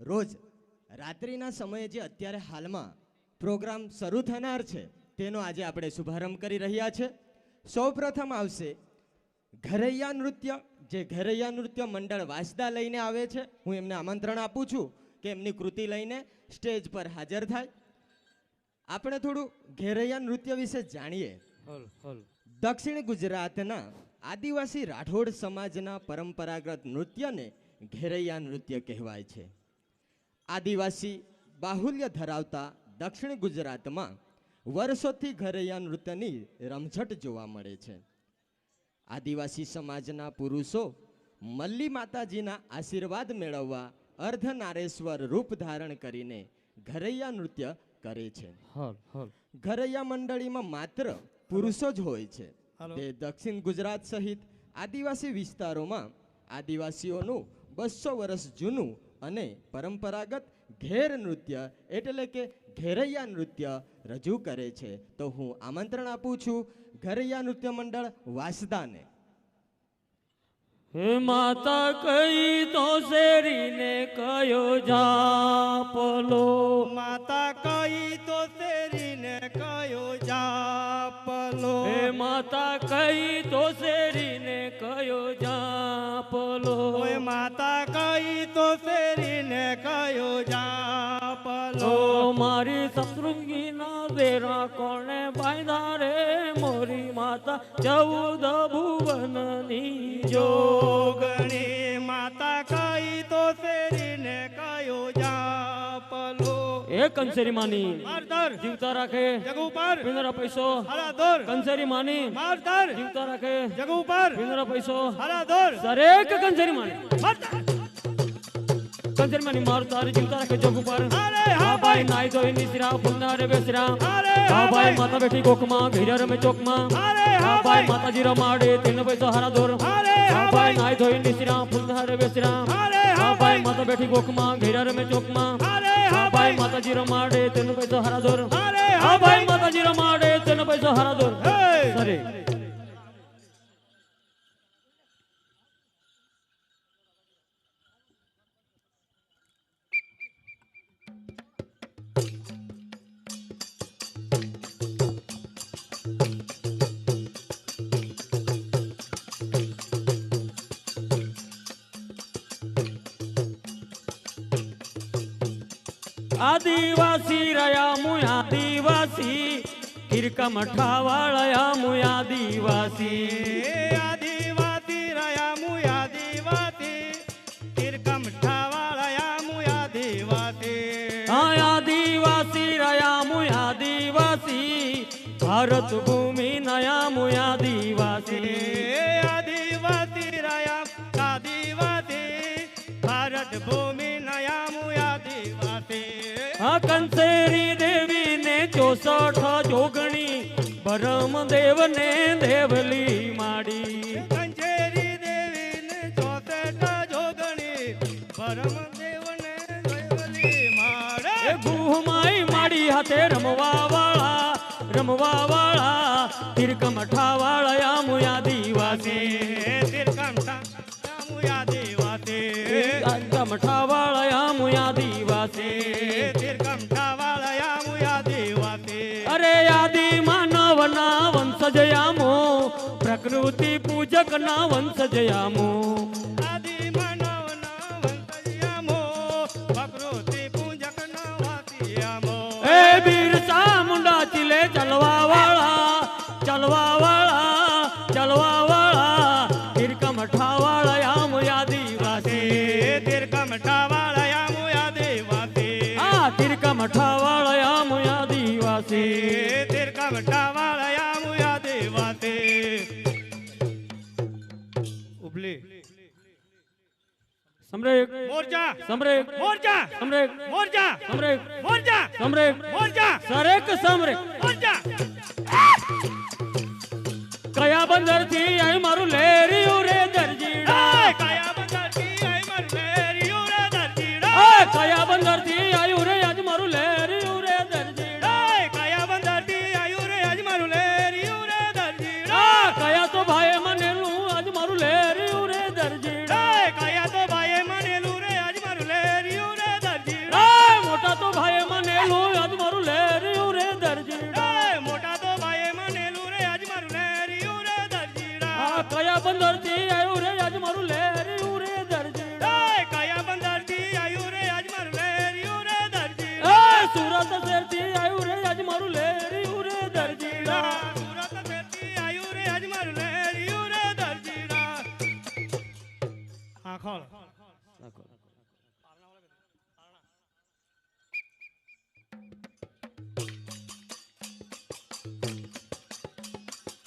રોજ રાત્રિના સમયે જે અત્યારે હાલમાં પ્રોગ્રામ શરૂ થનાર છે તેનો આજે આપણે શુભારંભ કરી રહ્યા છે. સૌપ્રથમ આવશે ઘરૈયા નૃત્ય, જે ઘરૈયા નૃત્ય મંડળ વાંસદા લઈને આવે છે. હું એમને આમંત્રણ આપું છું કે એમની કૃતિ લઈને સ્ટેજ પર હાજર થાય. આપણે થોડું ઘેરૈયા નૃત્ય વિશે જાણીએ. દક્ષિણ ગુજરાતના આદિવાસી રાઠોડ સમાજના પરંપરાગત નૃત્યને ઘેરૈયા નૃત્ય કહેવાય છે. આદિવાસી બાહુલ્ય ધરાવતા દક્ષિણ ગુજરાતમાં વર્ષોથી ઘરૈયા નૃત્યની રમઝટ જોવા મળે છે. આદિવાસી સમાજના પુરુષો મલ્લી માતાજીના આશીર્વાદ મેળવવા અર્ધનારેશ્વર રૂપ ધારણ કરીને ઘરૈયા નૃત્ય કરે છે. ઘરૈયા મંડળીમાં માત્ર પુરુષો જ હોય છે. તે દક્ષિણ ગુજરાત સહિત આદિવાસી વિસ્તારોમાં આદિવાસીઓનું 200 વર્ષ જૂનું અને પરંપરાગત ઘેર નૃત્ય એટલે કે ઘેરૈયા નૃત્ય રજૂ કરે છે. તો હું આમંત્રણ આપું છું ઘરૈયા નૃત્ય મંડળ વાંસદાને. હે માતા કઈ તો શેરીને કયો જાપલો, માતા કઈ તો શેરીને કયો જાપલો, હે માતા કઈ તો શેરીને કયો જાપલો, ઓય માતા કઈ તો શેરીને કયો જાપલો. મારી સતૃંગીના વેરા કોણે બાંધા રે, મોરી માતા 14 ભુવનની જોગણી. માતા કઈ તો શેરીને કયો જાપલો. એ કંસેરી માની મારધર જીવતા રાખે જગ ઉપર પિંજરા પૈસો, હરા દોર કંસેરી માની મારધર જીવતા રાખે જગ ઉપર પિંજરા પૈસો, હરા દોર દરેક કંસેરી માની મારધર. કંસેરી માની માર તારી જીવતા રાખે જગ ઉપર. અરે હા ભાઈ નાઈ ધોઈ નિસરા ફૂલના રે બેસરા. અરે હા ભાઈ માતા બેઠી કોકમાં ઘેરા રમે ચોકમાં. અરે હા ભાઈ માતાજી રમાડે 3 પૈસો હારા દોર. અરે હા ભાઈ નાઈ ધોઈ નિસરા ફૂલના રે બેસરા. અરે હા ભાઈ માતા બેઠી કોકમાં ઘેરા રમે ચોકમાં. અરે હા ભાઈ માતાજી રમાડે 3 પૈસો હારા દોર. અરે હા ભાઈ માતાજી રમાડે 3 પૈસો હારા દોર. સરે આદિવાસી રહ્યા મુ આદિવાસી, તિરકા મઠા વાળયા મુ આદિવાસી. આદિવાસી રહ્યા મુ આદિવાસી, તિરકમ ઠાવાળયા મુ આદિવાસી. હા આદિવાસી રહ્યા મુ આદિવાસી, ભારત ભૂમિ નયા મુ આદિવાસી. આદિવાસી રહ્યા આદિવાસી, ભારત ભૂમિ નયા મુ આદિવાસી. હા કંસેરી દેવી ને 64 જોગણી, ભરમ દેવ ને દેવલી માડી. કંચેરી દેવીને 64 જોગણી, પરમ દેવને દેવલી મારે. એ ગુહમાઈ માડી હાથે રમવા વાળા, તિરકા મઠા વાળયા મુ આદિવાસી. તિરકમ ઠા મુ આદિવાસી. મઠા વાળયા મુ આદિવાસી. તિરકમ ઠાવાળયા મુ આદિવાસી. અરે આદિ માનવ ના વંશજ આમો, પ્રકૃતિ પૂજક ના વંશજ આમો. આદિ માનવના વંશજયામો, પ્રકૃતિ પૂજકના વાસિયામો. એ બિરસા મુંડા ચીલે ચલવા વાળા, તિરકા મઠા વાળયા મુ આદિવાસી. તિરકમ ઠાવાળયા મુ આદિવાસી. આ તિરકા મઠા વાળયા મુ આદિવાસી. તિરકમ ઠાવાળયા મુ આદિવાસી. ઉભલી સમરેક મોરચા સમરેક મોરચા સમરેક મોરચા સમરેક મોરચા સમરેક મોરચા સરેક સમરેક. મોરચા. કયા બંદર થી આય મારું લેરિયું રે દરજીડા. કયા બંદરથી આય મારું લેરિયું રે દરજીડા. કયા બંદર થી આયું રે આજ મારું લેરિયું રે દરજીડા. કયા બંદરથી આયું રે આજ મારું લેરિયું રે દરજીડા. કયા તો ભાઈ મનેલું આજ મારું લેરિયું રે દરજીડા. કયા તો ભાઈએ મનેલું રે આજ મારું લેરિયું રે દરજીડા.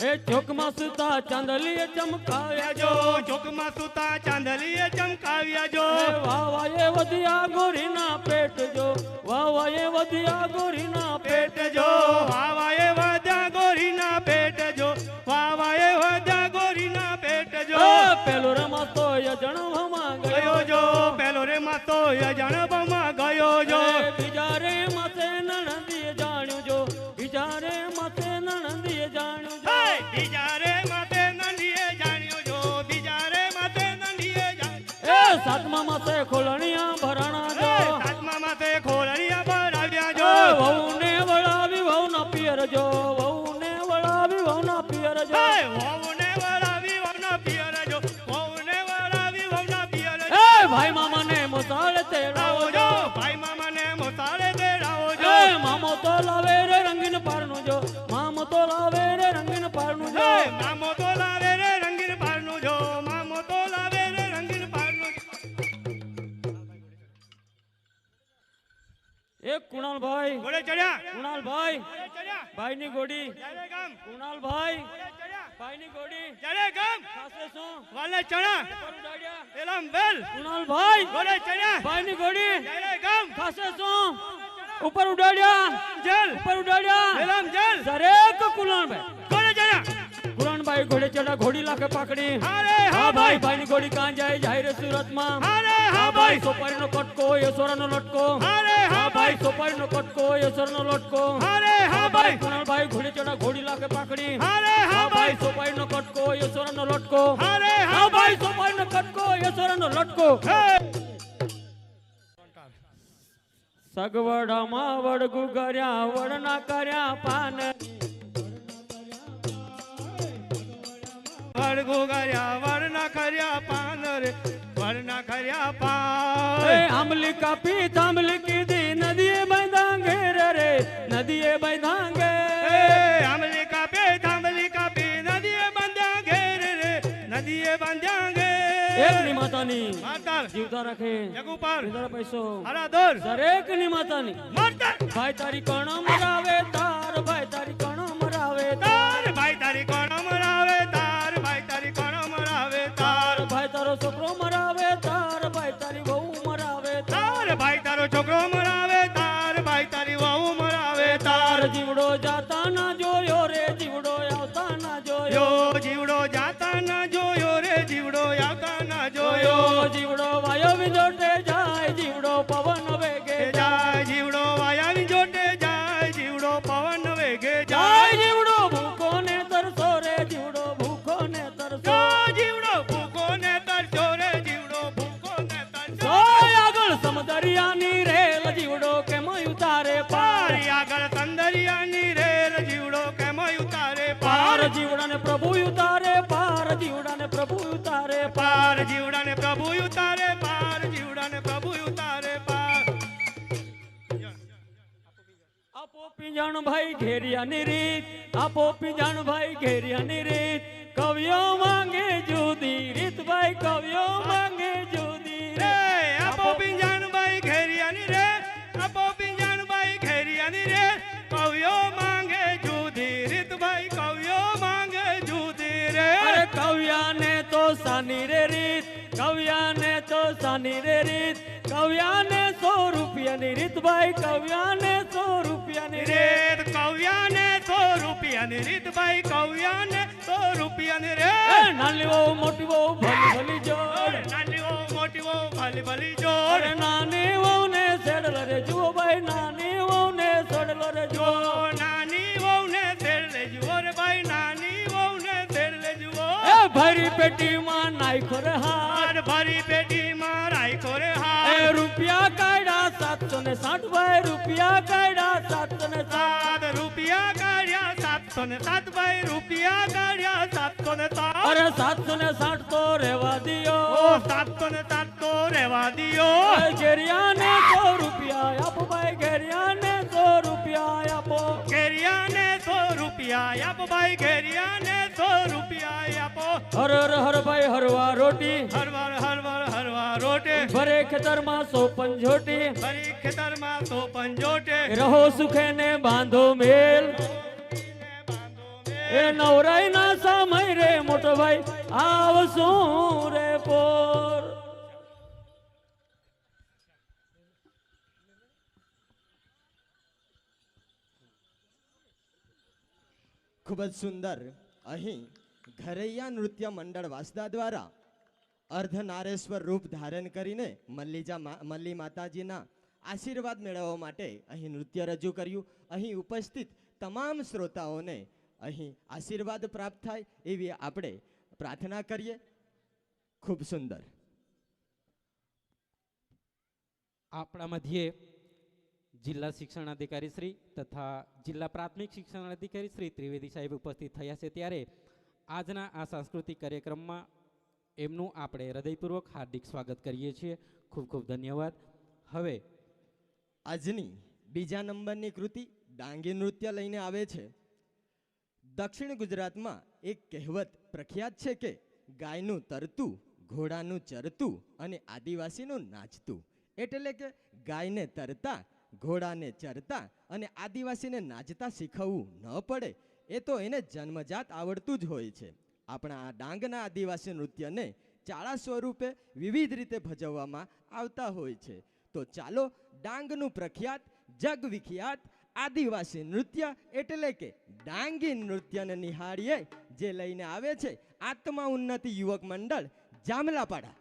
એ ચોકમાં સુતા ચાંદલીએ ચમકાવ્યા જો ચોકમાં સુતા ચાંદલીએ ચમકાવ્યા જો વાવાએ વધ્યા ગોરીના પેટ જો વાવાએ વધ્યા ગોરીના પેટ પેટ જો વાવાએ વધ્યા ગોરીના પેટ જો વાવાએ વધ્યા ગોરીના પેટ જો પેલો રમાતો યજણવામાં ગયો ગયો જો પેલો રે માતો અજાણવામાં ગયો જો બીજા રે માથે નણંદીએ જાણ્યું જો બીજા રે માથે નણંદીએ જાણ્યું જો બીજા રે માથે નંદીએ જાણ્યો જો બીજા રે માથે નંદીએ જાણ્યો એ સાતમા માથે ખોલણિયા ભરાણા જો સાતમા માથે ખોલણિયા ભરાવ્યા જો વહુને વળાવી વહુના પિયર જો વહુને વળાવી વહુના પિયર જો વહુને વળાવી વહુના પિયર જો વહુને વળાવી વહુના પિયર જો એ ભાઈ મામાને મોસાળે તેડાવો આવો જો ભાઈ મામાને મોસાળે તેડાવો જો એ મામો તો લાવે રે રંગીન પારનું જો મામો તો લાવે રે રંગીન પારનું જો મામો તો લાવે રે રંગીન પારનું જો મામો તો લાવે રે રંગીન પારનું એક કુણાલભાઈ ઘોડે ચડ્યા કુણાલભાઈ ઘોડે ચડ્યા ભાઈની ગોડી જયારે ગામ કુણાલભાઈ ઘોડે ચડ્યા ભાઈની ગોડી જયારે ગામ ખાસે શું વાલે ચણા ઉપર ઉડાડ્યા એલામ બેલ કુણાલભાઈ ઘોડે ચડ્યા ભાઈની ગોડી જયારે ગામ ખાસે શું ઉપર ઉડાડ્યા જલ ઉપર ઉડાડ્યા એલામ જલ દરેક કુણાલભાઈ ઘોડે ચડ્યા કુણાલભાઈ ઘોડે ચડા ઘોડી લાખે પાકડી હારે હા હા ભાઈ ભાઈ ભાઈની ગોડી કાં જાય જાય રે સુરતમાં હારે હા હા ભાઈ ભાઈ સોપારીનો કટકો યસોરાનો લટકો હારે હા હા ભાઈ ભાઈ સોપારીનો કટકો યસોરાનો લટકો હારે હા ભાઈ કુણાલભાઈ ઘોડી ચડા ઘોડી લાખે પાકડી હારે હા હા ભાઈ ભાઈ સોપારીનો કટકો યસોરાનો લટકો હારે હા હા ભાઈ ભાઈ સોપારીનો કટકો યસોરાનો લટકો સગવડામાં વડગુ કર્યા વડના કર્યા પાન વડગુ કર્યા વરના કર્યા પાન રે વરના કર્યા એ પાન આંબલી કાપી થાંભલી કીધી નદીએ બાંધા ઘેર રે નદીએ બાંધા ઘેર આંબલી કાપે થાંભલી કાપી નદીએ બાંધ્યા ઘેર રે નદીએ બાંધ્યા ઘેર એકની માતાની માતર જીવતા રાખે જગુપાર જીવતા પૈસો હરા દોર દરેકની માતાની માતર ભાઈ તારી કણ મરાવે તાર ભાઈ તારી કણ મરાવે તાર ભાઈ તારી કોણ મરાવે તાર ભાઈ તારી કોણ મરાવે તાર ભાઈ તારો છોકરો મરાવે તાર ભાઈ તારી વહુ મરાવે તાર ભાઈ તારો છોકરો મરાવે તાર ભાઈ તારી વહુ મરાવે તાર તાર જીવડો જાતા ના જોયો રે જીવડો આવતા ના જોયો યો જીવડો જાતા ના જોયો રે જીવડો આવતા ના જોયો જીવડો વાયો વિજોટે જાય જીવડો પવન વેગે જાય જીવડો વાયાની જોટે જાય જીવડો પવન વેગે જાય જાય જીવડો ભૂખો ને તરસો રે જીવડો ભૂખો ને તરસો જીવડો ભૂખો ને તરસો રે જીવડો ભૂખો ને તરસો સોય આગળ સમદરિયાની રેલ જીવડો કેમ ઉતારે પાર પારી આગળ સંદરિયાની રેલ જીવડો કેમ ઉતારે પાર પાર જીવડાને પ્રભુ ઉતારે પાર જીવડાને પ્રભુ ઉતારે પાર જીવડાને પ્રભુ ઉતારે પાર જીવડાને પ્રભુ ઉતારે પાર આપો પિંજાણ ભાઈ ઘેરિયાની રીત આપો પિંજાણ ભાઈ ઘેરિયાની રીત કવિઓ માંગે જુદી રીત ભાઈ કવિઓ માંગે જુદી રે રીત. આપો પિંજાણબાઈ ઘેરિયાની રે આપો પિંજાણબાઈ ઘેરિયાની રે કવિયો માંગે જુદી રીત ભાઈ કવિયો માંગે જુદી રે અરે કવિયાને તો સાની રે રીત કવિયાને તો સાની રે રીત કવિયાને 100 રૂપિયાની રીત ભાઈ કવિયાને 100 રૂપિયાની રીત રેત કવ્યાને 100 રૂપિયાની રીત ભાઈ કવ્યાને 100 રૂપિયાની રે એ નાની વહુ મોટી વહુ ભલી ભલી જોડ નાની વહુ મોટી વહુ ભલી ભલી જોડ અરે નાની વહુને સેડલ રે જુઓ ભાઈ નાની વહુને સેડલ રે જુઓ નાની વહુને તેડ લેજો રે ભાઈ નાની વહુને તેડ લેજો એ ભરી પેટીમાં નાખ્યો રે હાથ હાર ભરી પેટીમાં રાખ્યો રે એ હાર રૂપિયા કાઢ્યા 760 ભાઈ રૂપિયા કાઢ્યા 760 સાત રૂપિયા કાઢ્યા 707 ભાઈ રૂપિયા કાઢ્યા 707 અરે 760 તો રહેવા દિયો ઓ 707 તો રહેવા દિયો ભાઈ ઘેરિયાને 100 રૂપિયા આપો ભાઈ ઘેરિયાને 100 રૂપિયા આપો ઘેરિયાને 100 રૂપિયા આપો ભાઈ ઘેરિયાને 100 રૂપિયા આપો હર હર હર ભાઈ હરવા રોટી હરવાર હરવાર હરવા રોટે ભરે ખેતરમાં સોપન જોટી ફરી ખેતરમાં તો પંજોટે રહો સુખે ને બાંધો મેલ એ નવરાઈ ના સમય રે મોટો ભાઈ આવશું રે પોર. ખૂબ જ સુંદર અહીં ઘરૈયા નૃત્ય મંડળ વાસદા દ્વારા અર્ધનારેશ્વર રૂપ ધારણ કરીને મલ્લી માતાજીના આશીર્વાદ મેળવવા માટે અહીં નૃત્ય રજૂ કર્યું. અહીં ઉપસ્થિત તમામ શ્રોતાઓને અહીં આશીર્વાદ પ્રાપ્ત થાય એવી આપણે પ્રાર્થના કરીએ. ખૂબ સુંદર. આપણા મધ્યે જિલ્લા શિક્ષણાધિકારી શ્રી તથા જિલ્લા પ્રાથમિક શિક્ષણાધિકારી શ્રી ત્રિવેદી સાહેબ ઉપસ્થિત થયા છે, ત્યારે આજના આ સાંસ્કૃતિક કાર્યક્રમમાં એમનું આપણે હૃદયપૂર્વક હાર્દિક સ્વાગત કરીએ છીએ. ખૂબ ખૂબ ધન્યવાદ. હવે આજની બીજા નંબરની કૃતિ ડાંગી નૃત્ય લઈને આવે છે. દક્ષિણ ગુજરાતમાં એક કહેવત પ્રખ્યાત છે કે ગાયનું તરતું, ઘોડાનું ચરતું અને આદિવાસીનું નાચતું. એટલે કે ગાયને તરતા, ઘોડાને ચરતા અને આદિવાસીને નાચતા શીખવવું ન પડે, એ તો એને જન્મજાત આવડતું જ હોય છે. આપણા આ ડાંગના આદિવાસી નૃત્યને ચાળા સ્વરૂપે વિવિધ રીતે ભજવવામાં આવતા હોય છે. તો ચાલો ડાંગનું પ્રખ્યાત જગ વિખ્યાત આદિવાસી નૃત્ય એટલે કે ડાંગી નૃત્યને નિહાળીએ, જે લઈને આવે છે આત્મા ઉન્નતિ યુવક મંડળ જામલાપાડા.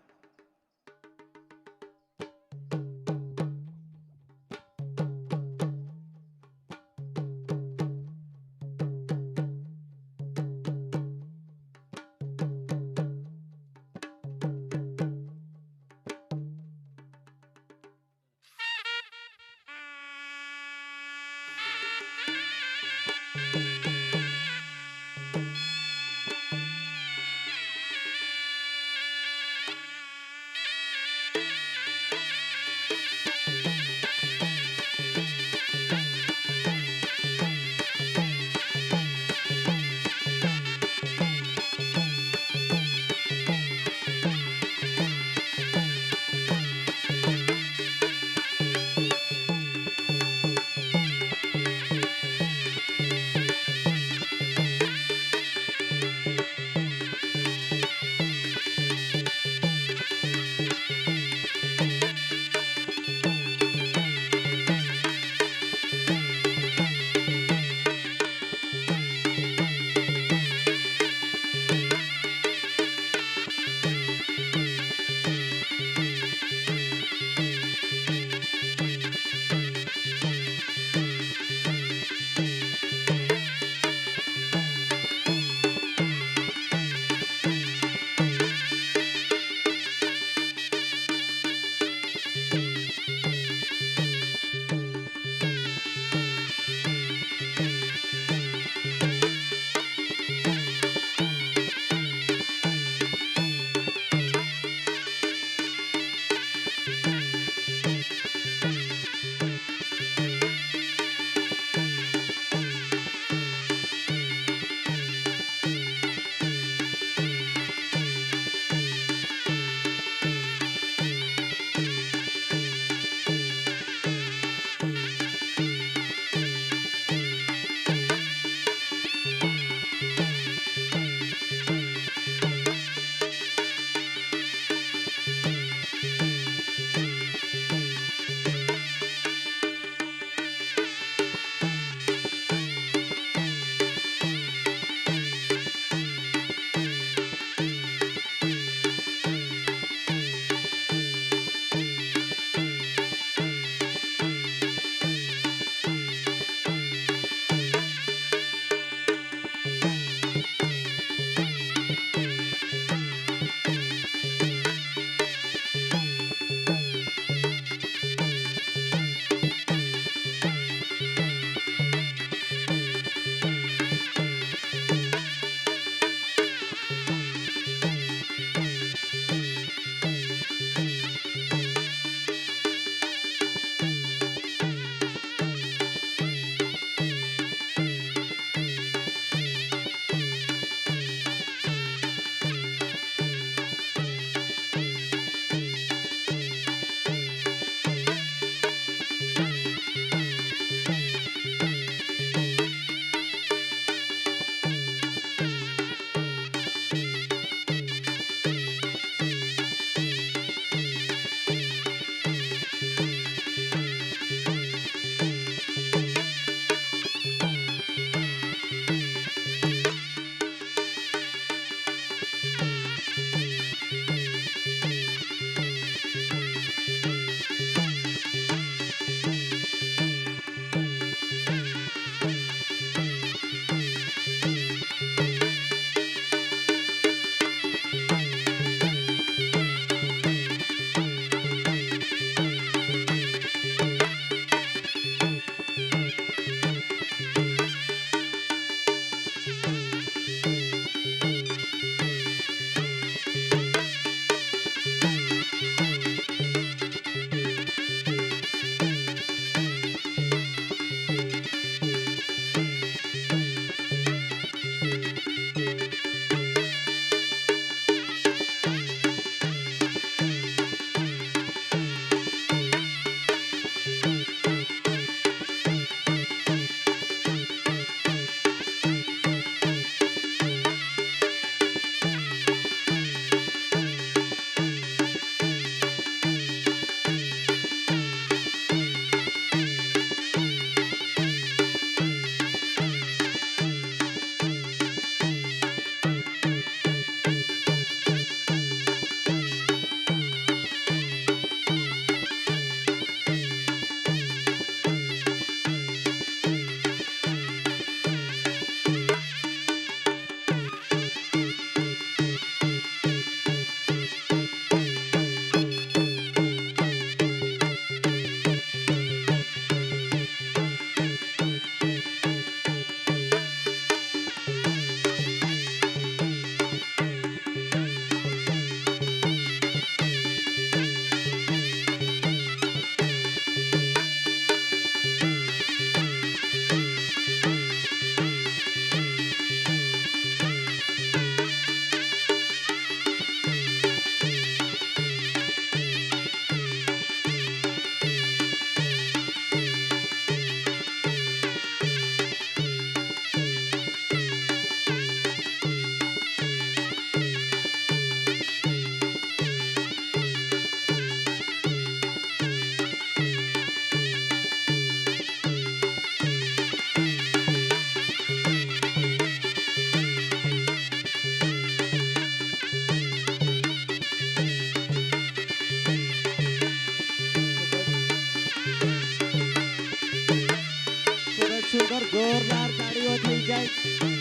જાય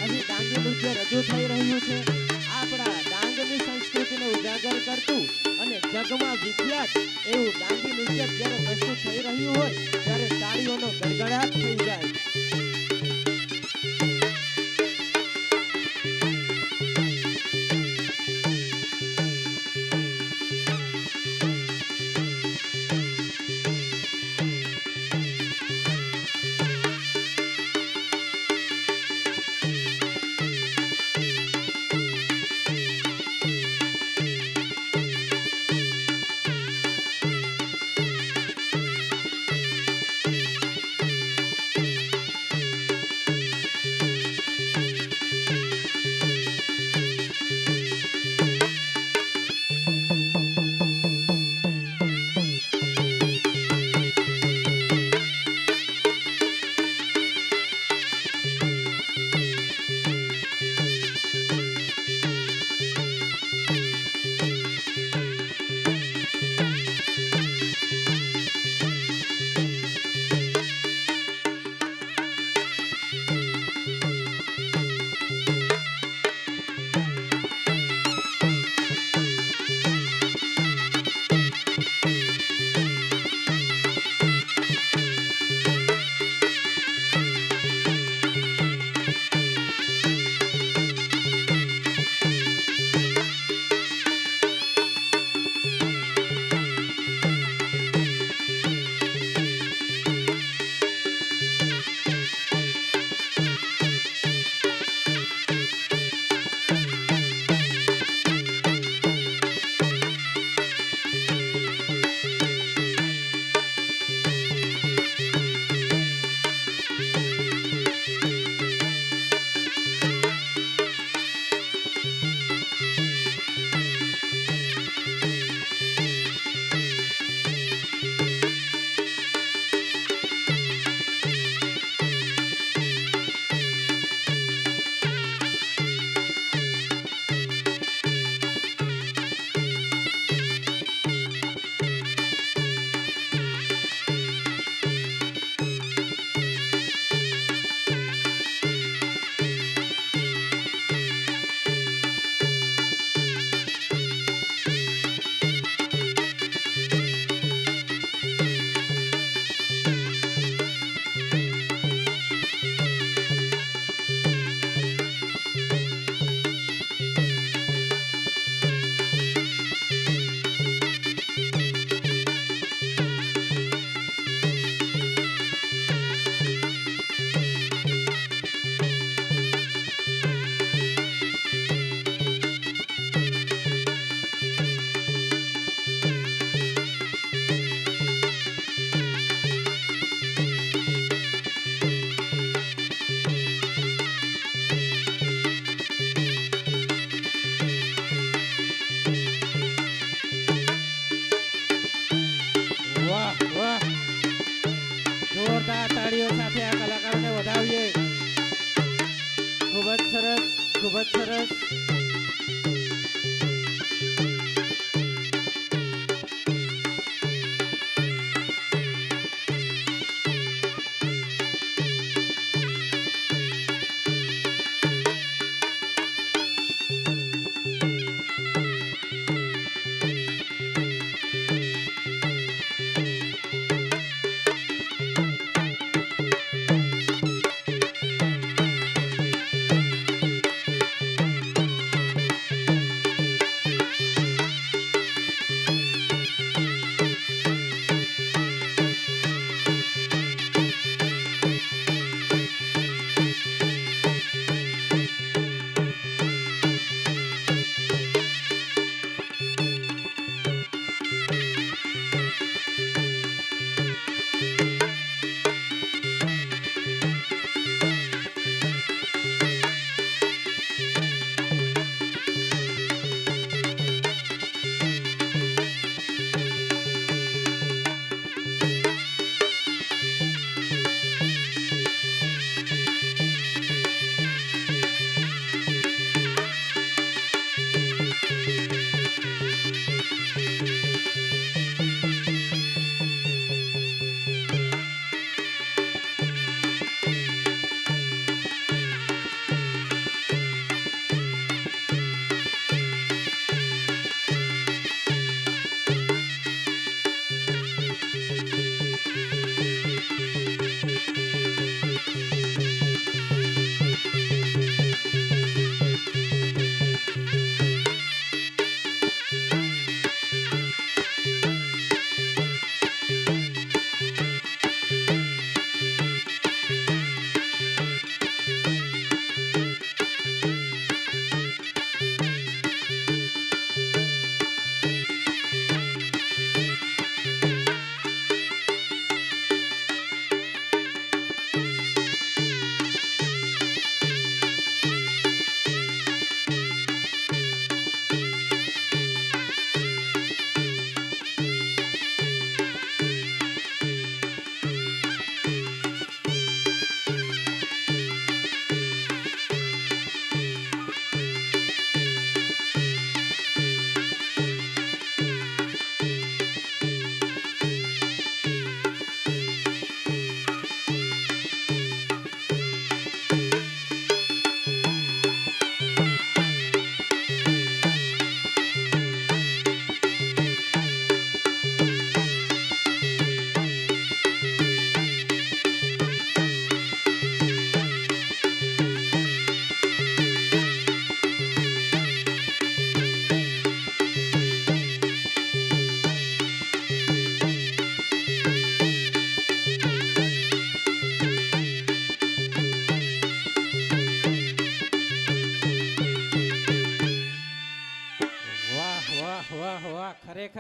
અહીં ડાંગી નૃત્ય રજૂ થઈ રહ્યું છે. આપણા ડાંગની સંસ્કૃતિને ઉજાગર કરતું અને જગમાં વિખ્યાત એવું ડાંગી નૃત્ય જ્યારે પ્રસ્તુત થઈ રહ્યું હોય ત્યારે તાળીઓનો ગડગડાટ થઈ જાય. જોરદાર તાળીઓ સાથે આ કલાકારોને વધાવીએ. ખૂબ જ સરસ, ખૂબ જ સરસ.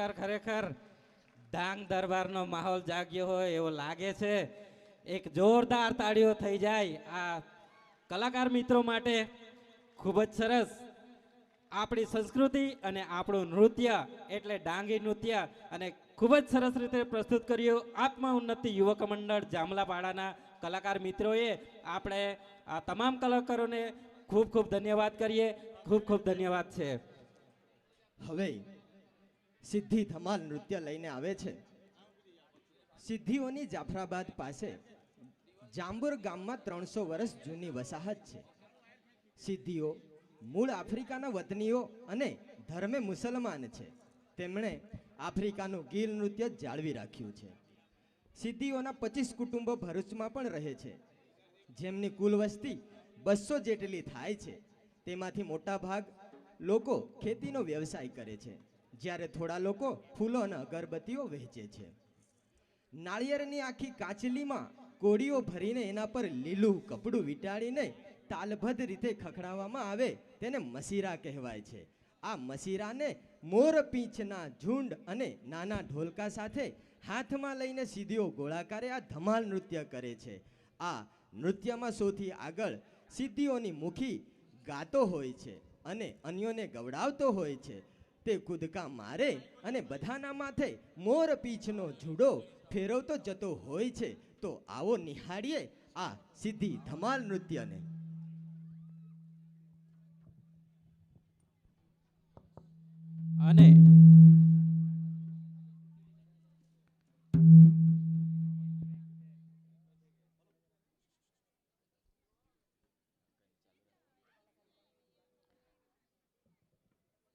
કલાકાર ખરેખર ડાંગ દરબારનો માહોલ જાગ્યો હોય એવો લાગે છે. એક જોરદાર તાળીઓ થઈ જાય આ કલાકાર મિત્રો માટે. ખૂબ જ સરસ. આપણી સંસ્કૃતિ અને આપણું નૃત્ય એટલે ડાંગી નૃત્ય અને ખૂબ જ સરસ રીતે પ્રસ્તુત કર્યું આત્મ ઉન્નતિ યુવક મંડળ જામલાપાડાના કલાકાર મિત્રોએ. આપણે આ તમામ કલાકારોને ખૂબ ખૂબ ધન્યવાદ કરીએ. ખૂબ ખૂબ ધન્યવાદ છે. હવે સિદ્ધિ ધમાલ નૃત્ય લઈને આવે છે. સિદ્ધિઓની જાફરાબાદ પાસે જાંબુર ગામમાં 300 વર્ષ જૂની વસાહત છે. સિદ્ધિઓ મૂળ આફ્રિકાના વતનીઓ અને ધર્મે મુસલમાન છે. તેમણે આફ્રિકાનું ગીર નૃત્ય જાળવી રાખ્યું છે. સિદ્ધિઓના 25 કુટુંબો ભરૂચમાં પણ રહે છે, જેમની કુલ વસ્તી 200 જેટલી થાય છે. તેમાંથી મોટા ભાગ લોકો ખેતીનો વ્યવસાય કરે છે, જ્યારે થોડા લોકો ફૂલો અને અગરબત્તીઓ વહેંચે છે. નાળિયેરની આખી કાચલીમાં કોળીઓ ભરીને એના પર લીલું કપડું વીંટાળીને તાલબદ્ધ રીતે ખખડાવવામાં આવે તેને મસીરા કહેવાય છે. આ મસીરાને મોર પીંછના ઝુંડ અને નાના ઢોલકા સાથે હાથમાં લઈને સિદ્ધિઓ ગોળાકારે આ ધમાલ નૃત્ય કરે છે. આ નૃત્યમાં સૌથી આગળ સિદ્ધિઓની મુખી ગાતો હોય છે અને અન્યોને ગવડાવતો હોય છે. તે કૂદકા મારે અને બધાના માથે મોર પીંછનો જુડો ફેરવતો જતો હોય છે. તો આવો નિહાળીએ આ સિદ્ધિ ધમાલ નૃત્યને.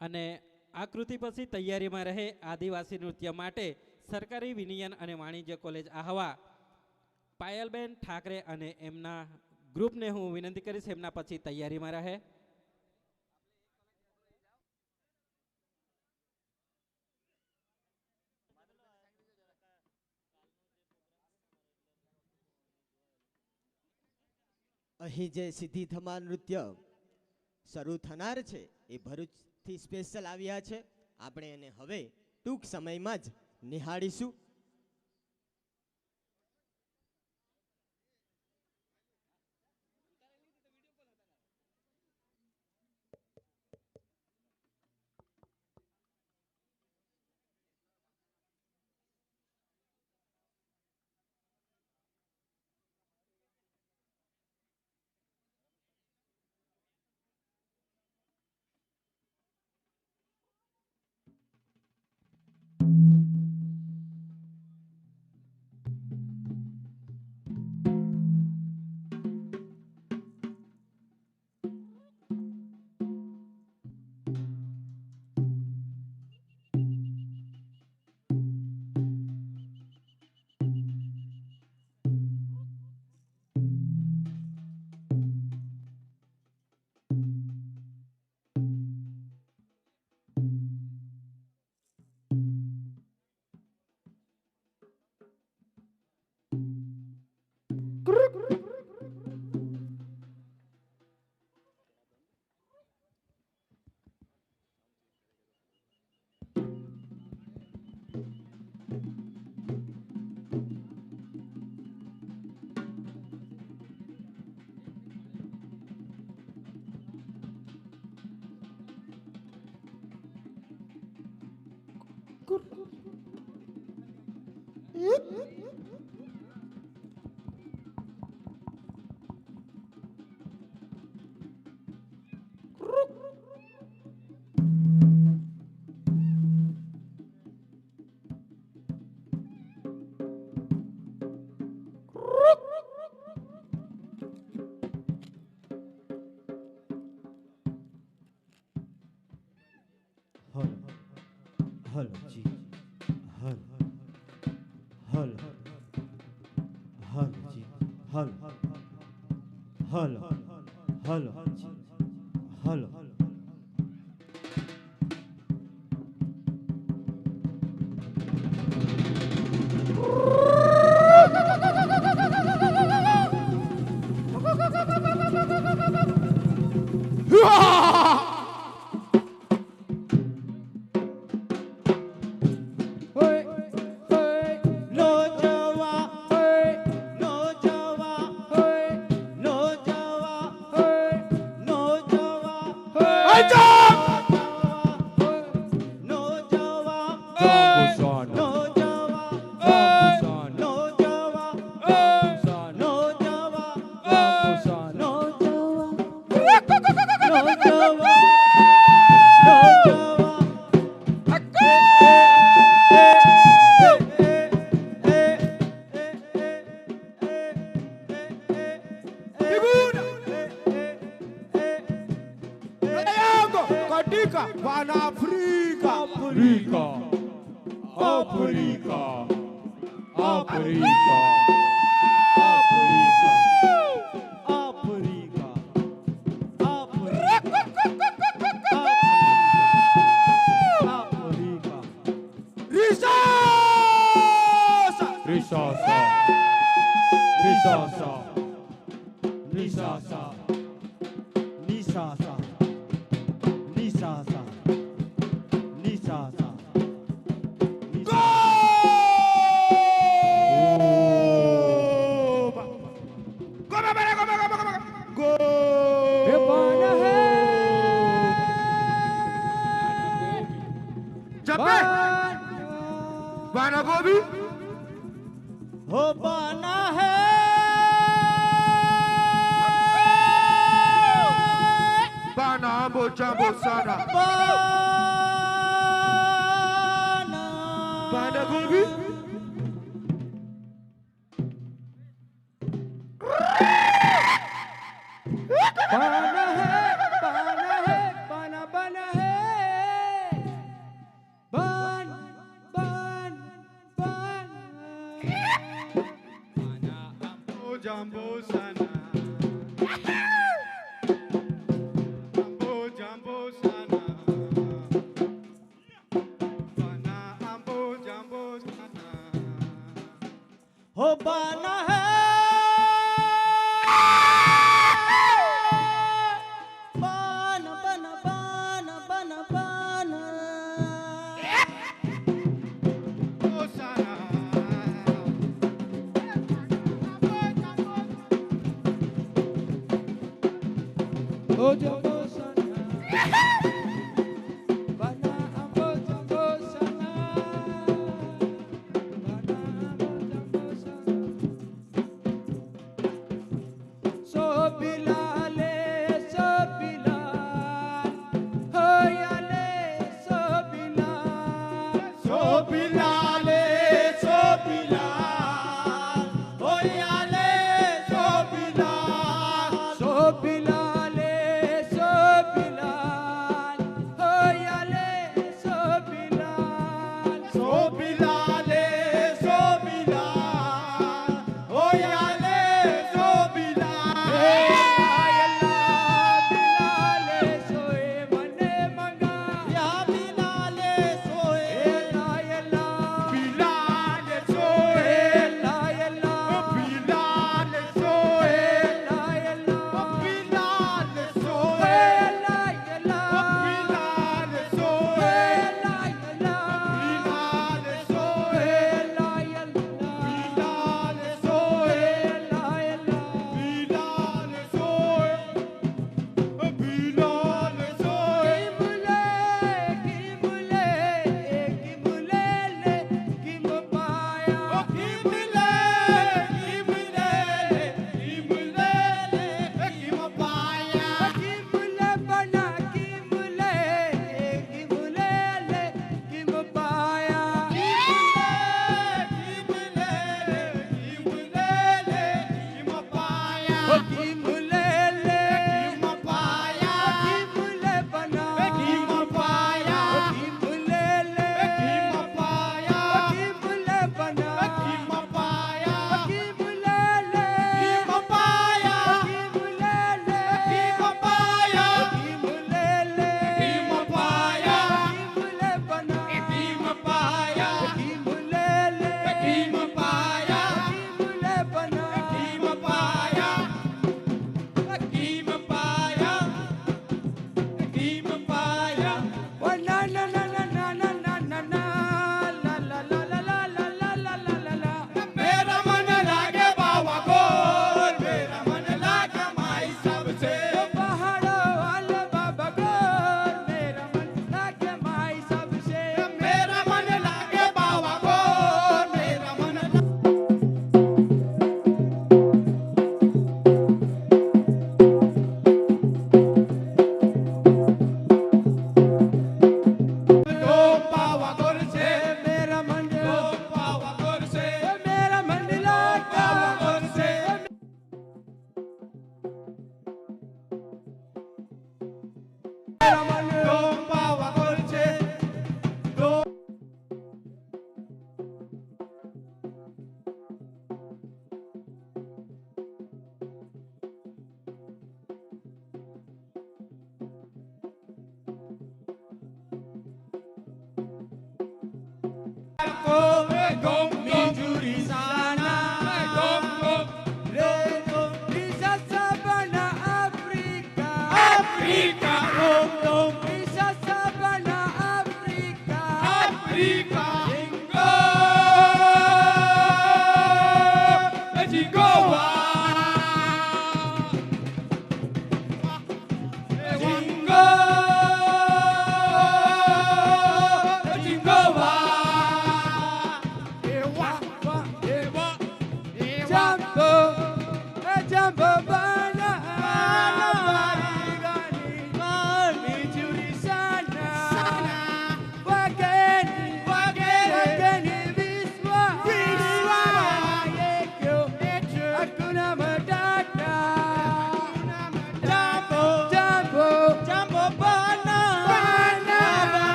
અને આ કૃતિ પછી તૈયારીમાં રહે આદિવાસી નૃત્ય માટે સરકારી વિનયન અને વાણિજ્ય કોલેજ આહવા પાયલબેન ઠાકરે અને એમના ગ્રુપને હું વિનંતી કરીશ એમના પછી તૈયારીમાં રહે. અહીં જે સિદ્ધિ ધમાલ નૃત્ય શરૂ થનાર છે એ ભરૂચથી સ્પેશિયલ આવ્યા છે. આપણે એને હવે ટૂંક સમયમાં જ નિહાળીશું. હલ જી હલ હલ હલ જી હલ હલ હલ જી હલ yangu katika Panafrika. Afrika, Afrika, Afrika, Afrika. Afrika. Afrika. Risasa. Risasa, Risasa, Risasa, Nisasa. Nisasa. Nisasa. Bana Gobi, हो पाना है Bana Ambo Jambo Sana, पाना Bana Gobi, पाना है पाना बना है बन बन बन Ambo Jambo Sana, Ambo Jambo Sana, Bana Ambo Jambo Sana, हो पाना है बन बन बन बन बन Oh Sana, हो जबो सना बना अम्बो जबो सना बना अम्बो जबो सना सो बिलाले सो बिलाल हो याले सो बिलाल सो बिलाले सो बिलाल हो याले सो बिलाल सो बिलाले सो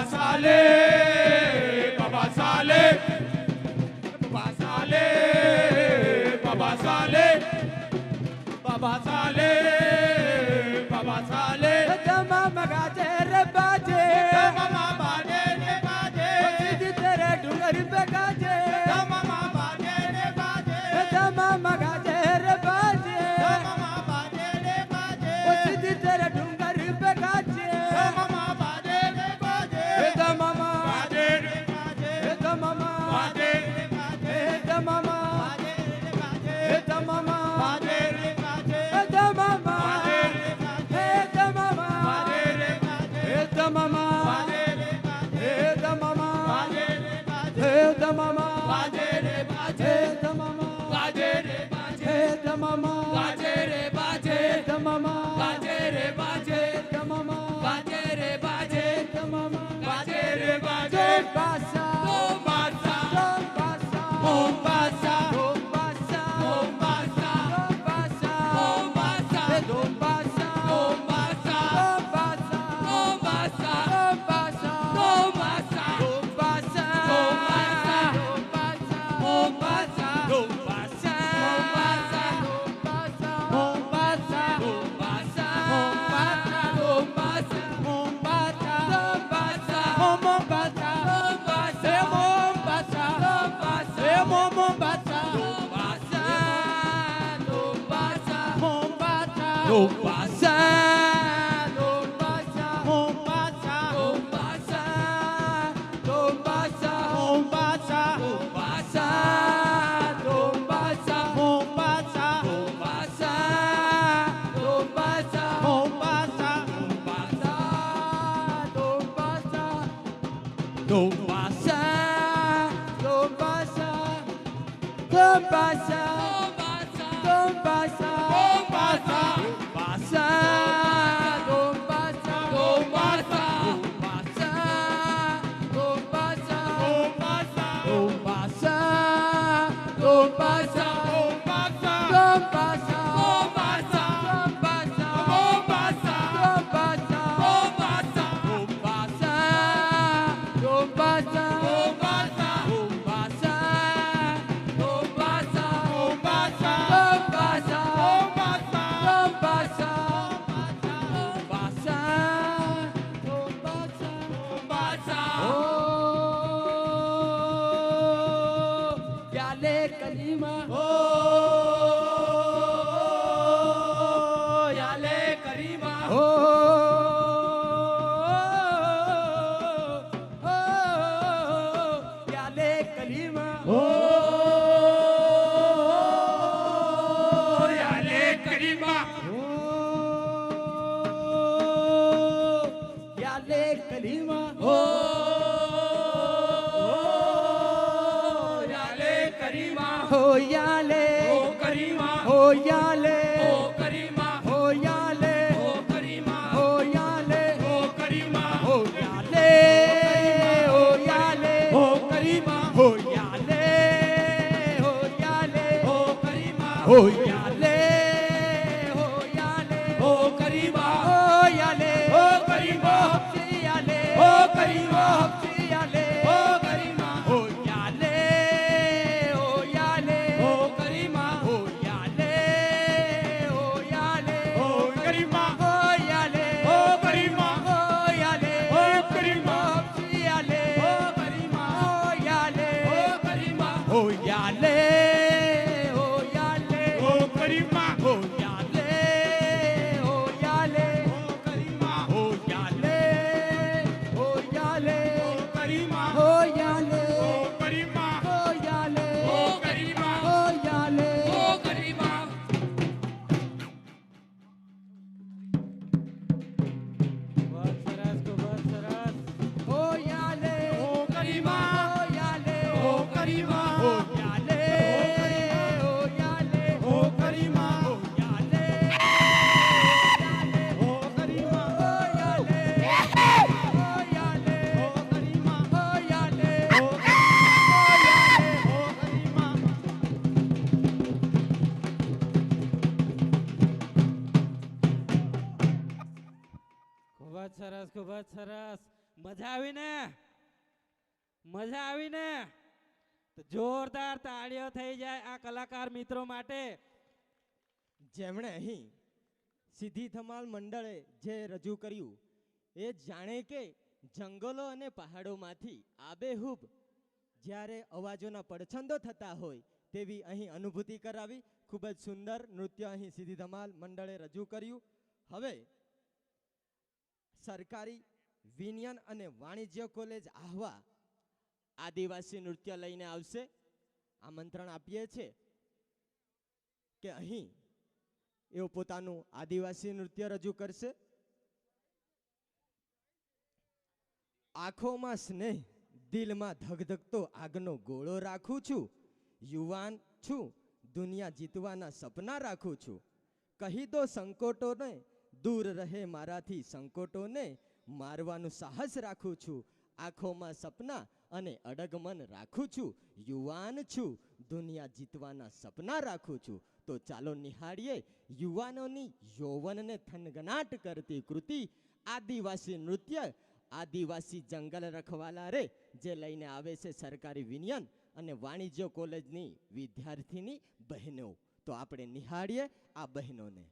બાબા સાલે બાબા સાલે બાબા સાલે બાબા સાલે બાબા સાલે બાબા સાલે દમા મગાજે રે બાજે દમા બાજે રે બાજે સીધી તેરે ડુંગર पे ગાજે દમા બાજે રે બાજે દમા મગાજે રે બાજે દમા બાજે રે બાજે સીધી તેરે ડુંગર पे ગાજે દમા બાજે રે બાજે દમા બાજે રે બાજે દમા બાજે રે બાજે દમા બાજે રે બાજે દમા બાજે રે બાજે દમા બાજે રે બાજે દમા બાજે રે બાજે દમા બાજે રે બાજે દમા બાજે રે બાજે હે દમા બાજે રે બાજે હે દમા બાજે રે બાજે હે દમા બાજે રે બાજે દમા બાજે રે બાજે દમા બાજે રે બાજે દમા બાજે રે બાજે બાસા બાસા બાસા બાસા બાસા બાસા બાસા બાસા બાસા બાસા બાસા મજા આવી ને? મજા આવી ને? તો જોરદાર તાળીઓ થઈ જાય આ કલાકાર મિત્રો માટે. જેમણે અહીં સીધી ધમાલ મંડળે જે રજૂ કર્યું એ જાણે કે જંગલો અને પહાડોમાંથી આબેહૂબ જ્યારે અવાજોના પડછંદો થતા હોય તેવી અહીં અનુભૂતિ કરાવી. ખૂબ જ સુંદર નૃત્ય અહીં સીધી ધમાલ મંડળે રજૂ કર્યું. હવે સરકારી વિજ્ઞાન અને વાણિજ્ય કોલેજ આહવા આદિવાસી નૃત્ય લઈને આવશે. આમંત્રણ આપીએ છીએ કે અહીં એઓ પોતાનું આદિવાસી નૃત્ય રજૂ કરશે. આંખોમાં સ્નેહ, દિલમાં ધગધગતો આગનો ગોળો રાખું છું. યુવાન છું, દુનિયા જીતવાના સપના રાખું છું. કહી દો સંકોટોને, દૂર રહે મારાથી સંકોટોને. મારવાનું સાહસ રાખું છું. આંખોમાં સપના અને અડગમન રાખું છું. યુવાન છું, દુનિયા જીતવાના સપના રાખું છું. તો ચાલો નિહાળીએ યુવાનોની યૌવનને થનગનાટ કરતી કૃતિ આદિવાસી નૃત્ય. આદિવાસી જંગલ રખવાલા રે જે લઈને આવે છે સરકારી વિજ્ઞાન અને વાણિજ્ય કોલેજની વિદ્યાર્થીની બહેનો. તો આપણે નિહાળીએ આ બહેનોને.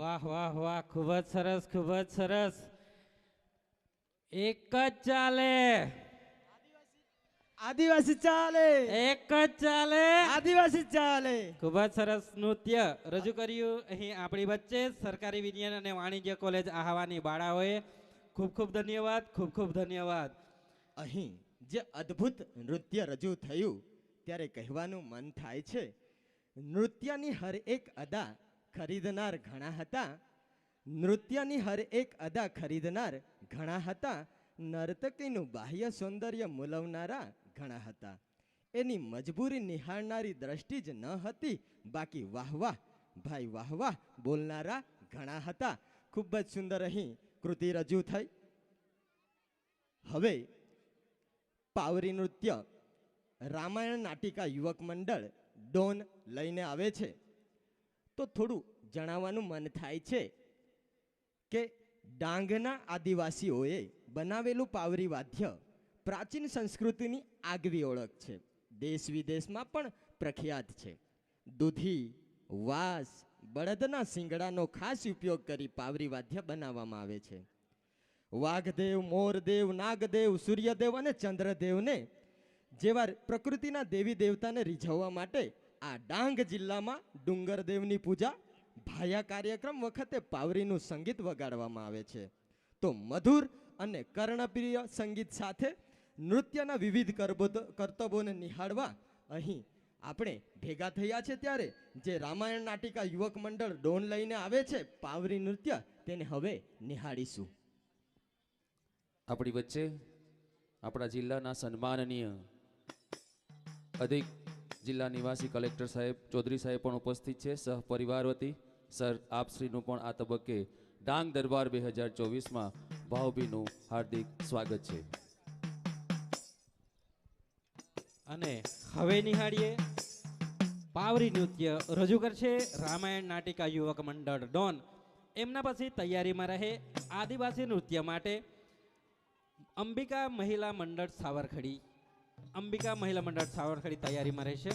વાહ વાહ વાહ, ખૂબ જ સરસ, ખૂબ જ સરસ. એક જ ચાલે, આદિવાસી ચાલે, એક જ ચાલે. આદિવાસી ચાલે. ખૂબ જ સરસ નૃત્ય રજૂ કર્યું અહીં આપણી વચ્ચે સરકારી વિજ્ઞાન અને વાણિજ્ય કોલેજ આહવાની બાળાઓએ. ખૂબ ખૂબ ધન્યવાદ, ખૂબ ખૂબ ધન્યવાદ. અહીં જે અદ્ભુત નૃત્ય રજૂ થયું ત્યારે કહેવાનું મન થાય છે, નૃત્યની હર એક અદા ખરીદનાર ઘણા હતા. નૃત્યની હર એક અદા ખરીદનાર ઘણા હતા. નર્તકીનું બાહ્ય સૌંદર્ય મૂલવનારા ઘણા હતા. એની મજબૂરી નિહાળનારી દ્રષ્ટિ જ ન હતી, બાકી વાહ વાહ ભાઈ વાહ વાહ બોલનારા ઘણા હતા. ખૂબ જ સુંદર અહીં કૃતિ રજૂ થઈ. હવે પાવરી નૃત્ય રામાયણ નાટિકા યુવક મંડળ ડોન લઈને આવે છે. તો થોડું જણાવવાનું મન થાય છે કે ડાંગના આદિવાસીઓએ બનાવેલું પાવરી વાદ્ય પ્રાચીન સંસ્કૃતિની આગવી ઓળખ છે. દેશ વિદેશમાં પણ પ્રખ્યાત છે. દૂધી, વાંસ, બળદના શિંગડાનો ખાસ ઉપયોગ કરી પાવરી વાદ્ય બનાવવામાં આવે છે. વાઘદેવ, મોરદેવ, નાગદેવ, સૂર્યદેવ અને ચંદ્રદેવને જેવા પ્રકૃતિના દેવી દેવતાને રીઝવવા માટે આ ડાંગ જિલ્લામાં ડુંગરદેવની પૂજા, ભાયા કાર્યક્રમ વખતે પાવરીનું સંગીત વગાડવામાં આવે છે. તો મધુર અને કર્ણપ્રિય સંગીત સાથે નૃત્યના વિવિધ કરતબોને નિહાળવા અહીં આપણે ભેગા થયા છે, ત્યારે જે રામાયણ નાટિકા યુવક મંડળ ડોન લઈને આવે છે પાવરી નૃત્ય, તેને હવે નિહાળીશું. આપણી વચ્ચે આપણા જિલ્લાના સન્માનનીય અધિક જિલ્લા નિવાસી કલેક્ટર સાહેબ ચૌધરી સાહેબ પણ ઉપસ્થિત છે. સહપરિવાર વતી સર આપશ્રીનું પણ આ તબક્કે ડાંગ દરબાર 2024માં ભાવભીનું હાર્દિક સ્વાગત છે. અને હવે નિહાળીએ પાવરી નૃત્ય રજૂ કરશે રામાયણ નાટિકા યુવક મંડળ ડોન. એમના પછી તૈયારીમાં રહે આદિવાસી નૃત્ય માટે અંબિકા મહિલા મંડળ સાવરખડી. અંબિકા મહિલા મંડળ સાવરખડી તૈયારીમાં રહેશે.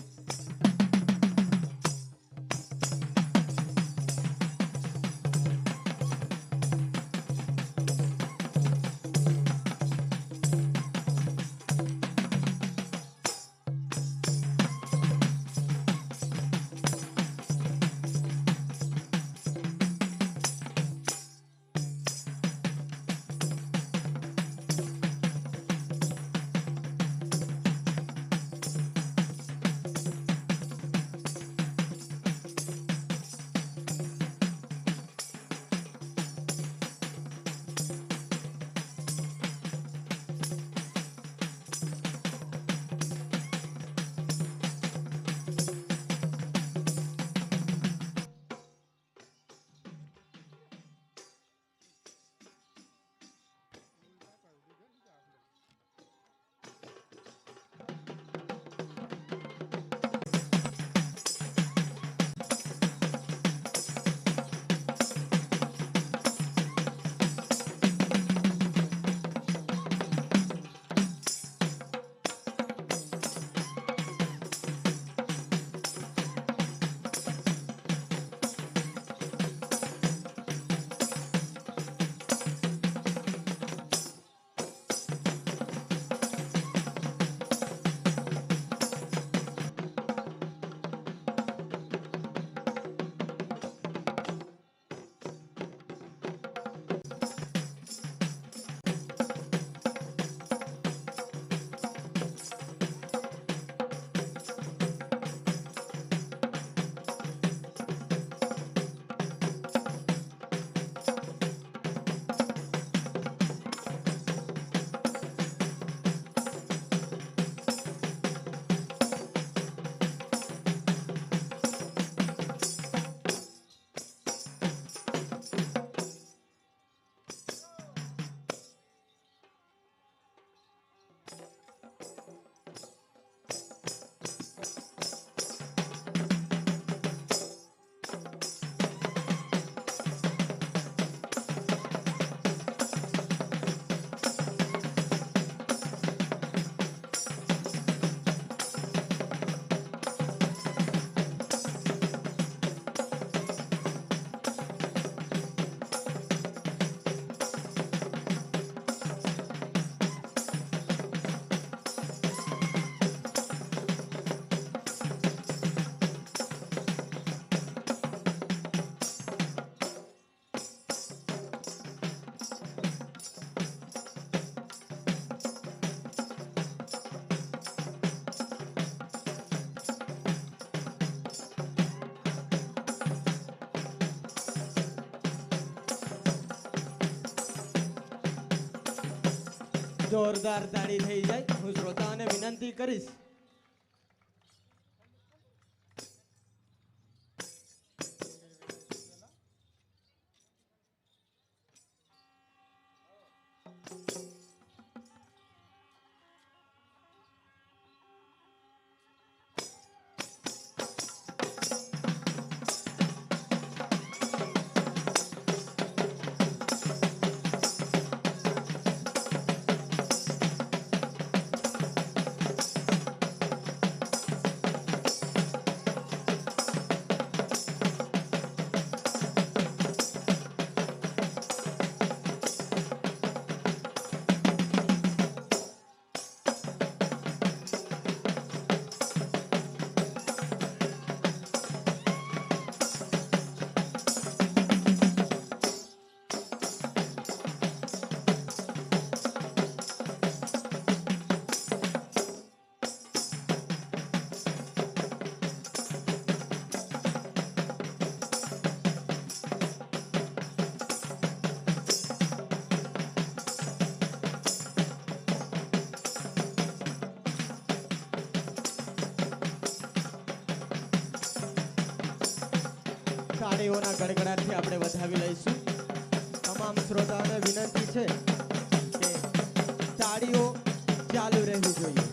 જોરદાર તાળી થઈ જાય. હું શ્રોતાઓને વિનંતી કરીશ તાળીઓના ગડગડાટથી આપણે વધાવી લઈશું. તમામ શ્રોતાઓને વિનંતી છે કે તાળીઓ ચાલુ રહેવી જોઈએ.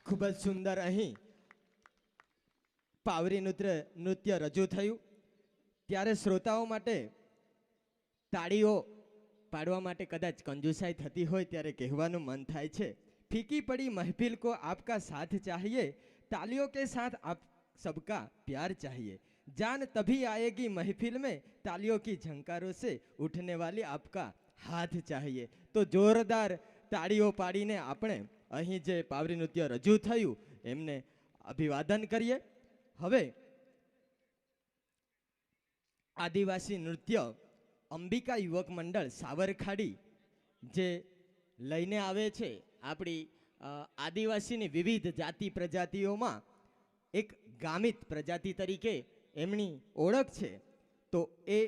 ખૂબ જ સુંદર અહીં પાવરી નૃત્ય રજૂ થયું. ત્યારે શ્રોતાઓ માટે તાળીઓ પાડવા માટે કદાચ કંજુસાઈ થતી હોય ત્યારે કહેવાનું મન થાય છે, ફીકી પડી મહેફિલ કો આપકા સાથ ચાહીએ, તાલિयों के साथ आप सबका प्यार चाहिए, जान तभी आएगी महफिल में, तालियों की झंकारों से उठने वाली आपका हाथ चाहिए। તો જોરદાર તાળીઓ પાડીને આપણે અહીં જે પાવરી નૃત્ય રજૂ થયું એમને અભિવાદન કરીએ। હવે આદિવાસી નૃત્ય અંબિકા યુવક મંડળ સાવરખાડી જે લઈને આવે છે આપણી આદિવાસીની વિવિધ જાતિ પ્રજાતિઓમાં એક ગામિત પ્રજાતિ તરીકે એમની ઓળખ છે, તો એ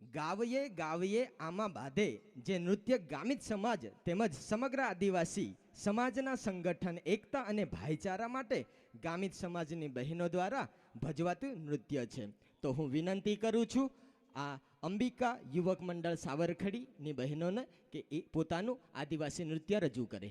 ગાવયે ગાવયે આમાં બાધે જે નૃત્ય ગામિત સમાજ તેમજ સમગ્ર આદિવાસી સમાજના સંગઠન એકતા અને ભાઈચારા માટે ગામિત સમાજની બહેનો દ્વારા ભજવાતું નૃત્ય છે। તો હું વિનંતી કરું છું આ અંબિકા યુવક મંડળ સાવરખડીની બહેનોને કે એ પોતાનું આદિવાસી નૃત્ય રજૂ કરે।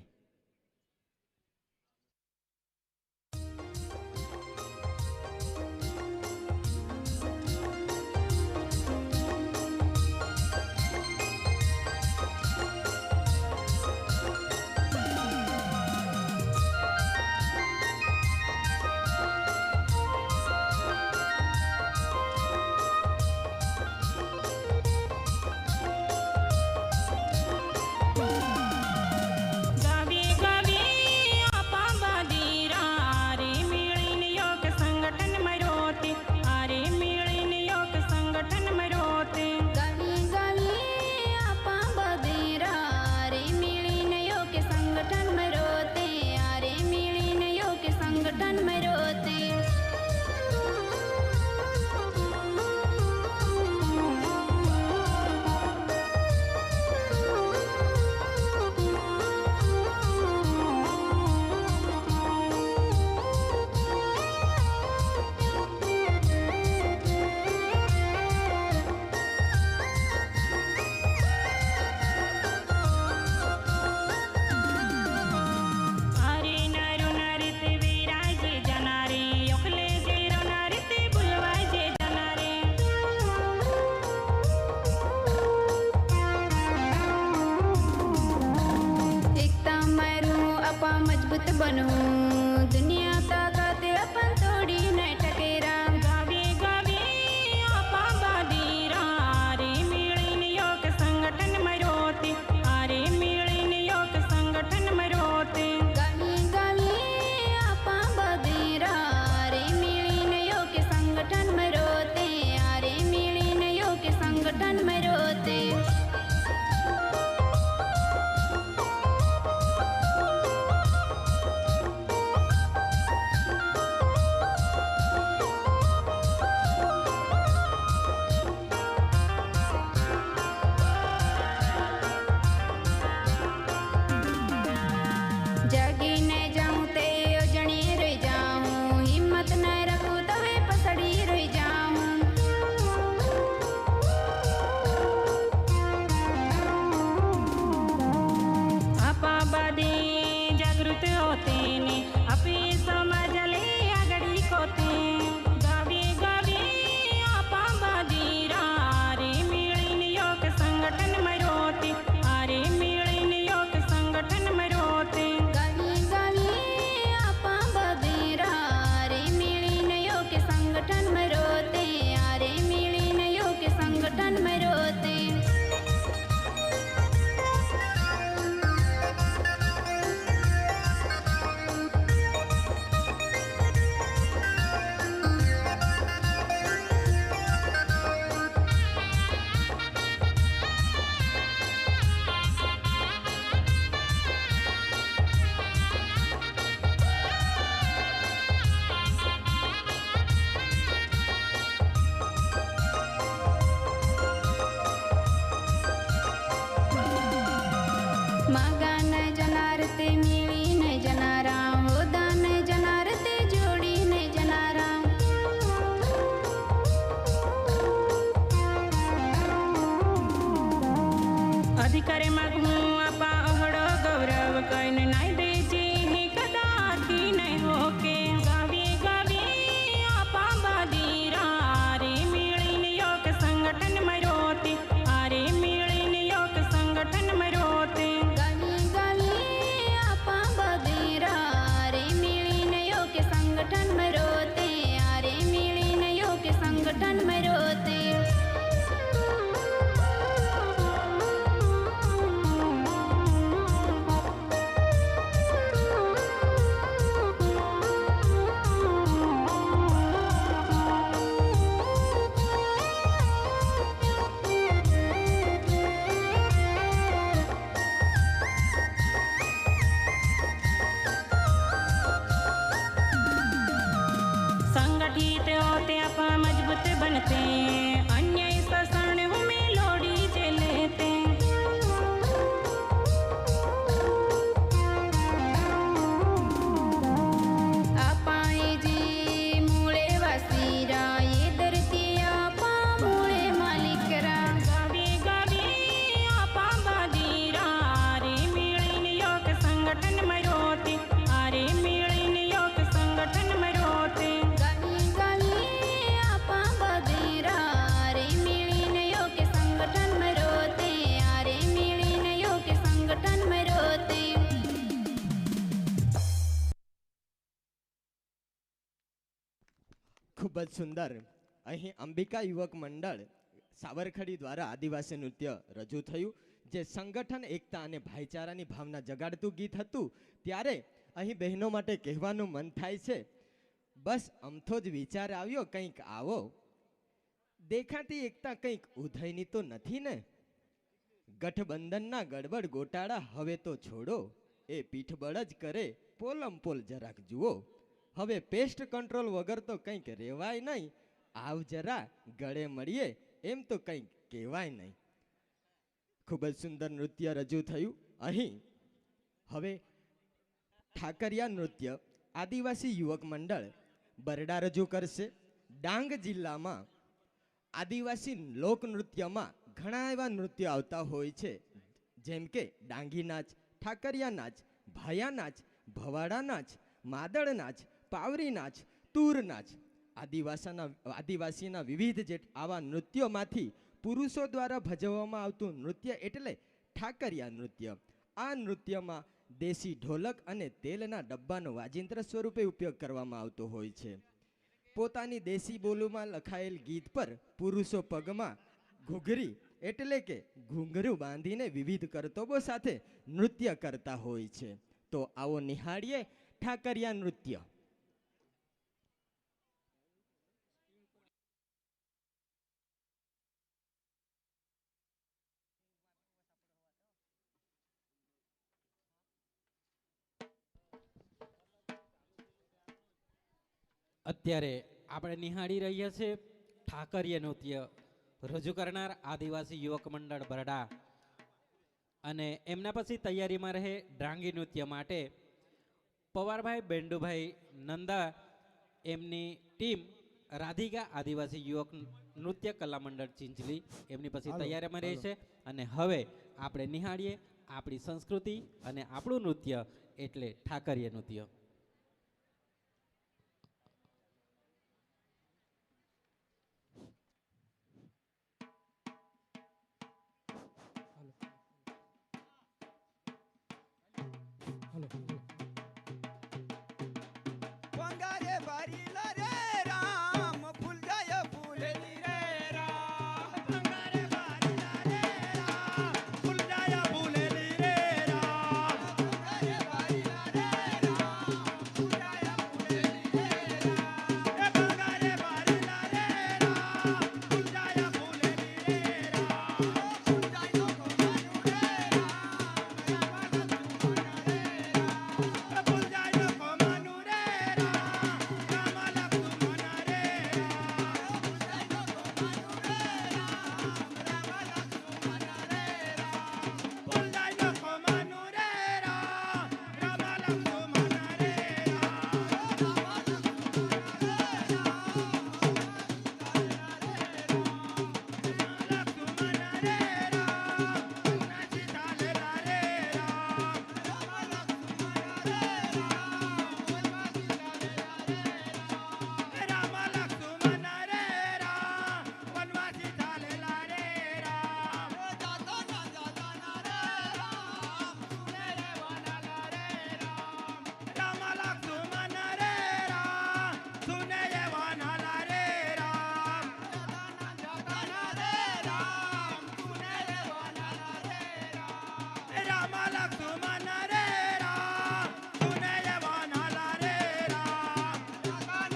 संगठित होते आप मजबूत बनते, अन्याय शोषण में लोड़ी जे लेते। अपाए जी मूळे वासीरा, ये धरती आपा मूळे मालिकरा। गावी गावी आपा बाजीरा, अरे मिळीन योग संघटन मरोते, अरे मिळीन योग संघटन मरोते। गावी गावी आपा बाजीरा, अरे मिळीन योग संघटन मरोते, अरे मिळीन योग संघटन मरोते। ખૂબ જ સુંદર. અહીં અંબિકા યુવક મંડળ સાવરખડી દ્વારા આદિવાસી નૃત્ય રજૂ થયું, જે સંગઠન, એકતા અને ભાઈચારાની ભાવના જગાડતું ગીત હતું. ત્યારે અહીં બહેનો માટે કહેવાનું મન થાય છે, બસ અમથો જ વિચાર આવ્યો, કંઈક આવો. દેખાતી એકતા કંઈક ઉધઈની તો નથી ને? ગઠબંધનના ગડબડ ગોટાળા હવે તો છોડો, એ પીઠબળ જ કરે પોલમ પોલ જરાક જુઓ. હવે પેસ્ટ કંટ્રોલ વગર તો કંઈક રહેવાય નહીં, આવ જરા ગળે મળીએ એમ તો કંઈક કહેવાય નહીં. ખૂબ જ સુંદર નૃત્ય રજૂ થયું. અહીં હવે ઠાકરિયા નૃત્ય આદિવાસી યુવક મંડળ બરડા રજૂ કરશે. ડાંગ જિલ્લામાં આદિવાસી લોકનૃત્યમાં ઘણા એવા નૃત્યો આવતા હોય છે, જેમ કે ડાંગી નાચ, ઠાકરિયા નાચ, ભાયા નાચ, ભવાડા નાચ, માદળ નાચ, પાવરી નાચ, તૂર નાચ. આદિવાસીના વિવિધ આવા નૃત્યોમાંથી પુરુષો દ્વારા ભજવવામાં આવતું નૃત્ય એટલે ઠાકરિયા નૃત્ય. આ નૃત્યમાં દેશી ઢોલક અને તેલના ડબ્બાનો વાજિંત્ર સ્વરૂપે ઉપયોગ કરવામાં આવતો હોય છે. પોતાની દેશી બોલીમાં લખાયેલ ગીત પર પુરુષો પગમાં ઘૂઘરી એટલે કે ઘૂંઘરું બાંધીને વિવિધ કરતબો સાથે નૃત્ય કરતા હોય છે. તો આવો નિહાળીએ ઠાકરિયા નૃત્ય. અત્યારે આપણે નિહાળી રહ્યા છે ઠાકરિયા નૃત્ય રજૂ કરનાર આદિવાસી યુવક મંડળ બરડા, અને એમના પછી તૈયારીમાં રહે ડાંગી નૃત્ય માટે પવારભાઈ બેન્ડુભાઈ નંદા, એમની ટીમ રાધિકા આદિવાસી યુવક નૃત્ય કલા મંડળ ચિંચલી, એમની પછી તૈયારીમાં રહે છે. અને હવે આપણે નિહાળીએ આપણી સંસ્કૃતિ અને આપણું નૃત્ય એટલે ઠાકરિયા નૃત્ય. पंगारे बारीला रे राम, फूल जाय फुलेली रे राम। पंगारे बारीला रे राम, फूल जाय फुलेली रे राम। पंगारे बारीला रे राम, फूल जाय फुलेली रे राम। ए पंगारे बारीला रे राम, फूल जाय फुलेली रे राम। फूल जाय नो कोमानु रे राम, राम लक्ष्मण रे राम। फूल जाय नो कोमानु रे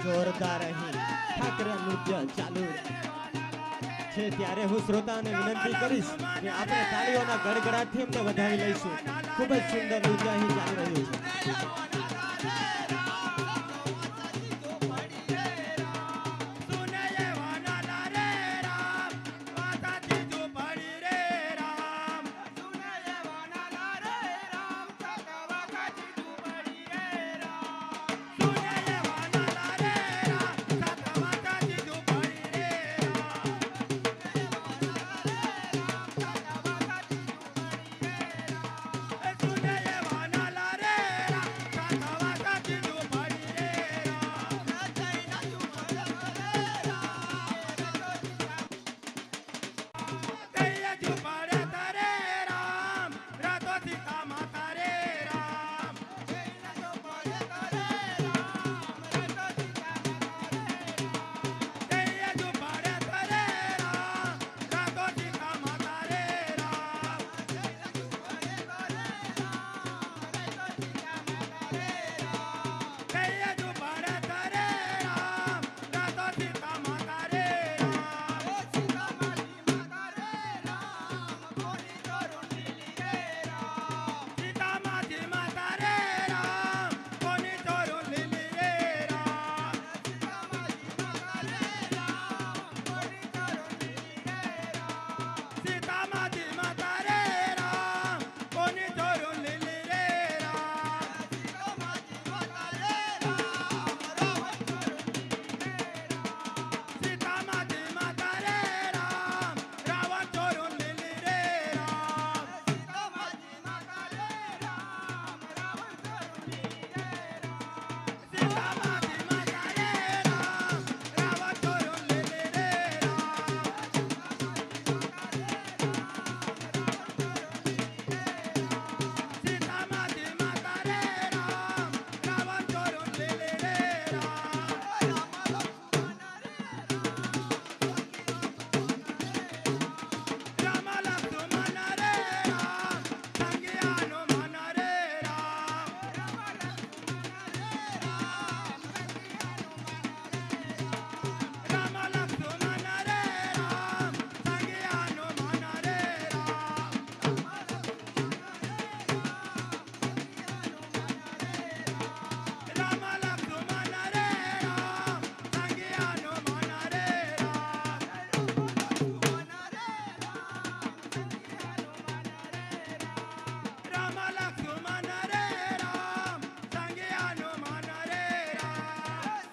જોરદાર અહીં ઠાકરિયા નૃત્ય ચાલુ છે, ત્યારે હું શ્રોતાને વિનંતી કરીશ કે આપણે તાળીઓના ગડગડાટથી એમને વધાવી લઈશું. ખૂબ જ સુંદર નૃત્ય અહીં ચાલી રહ્યું છે.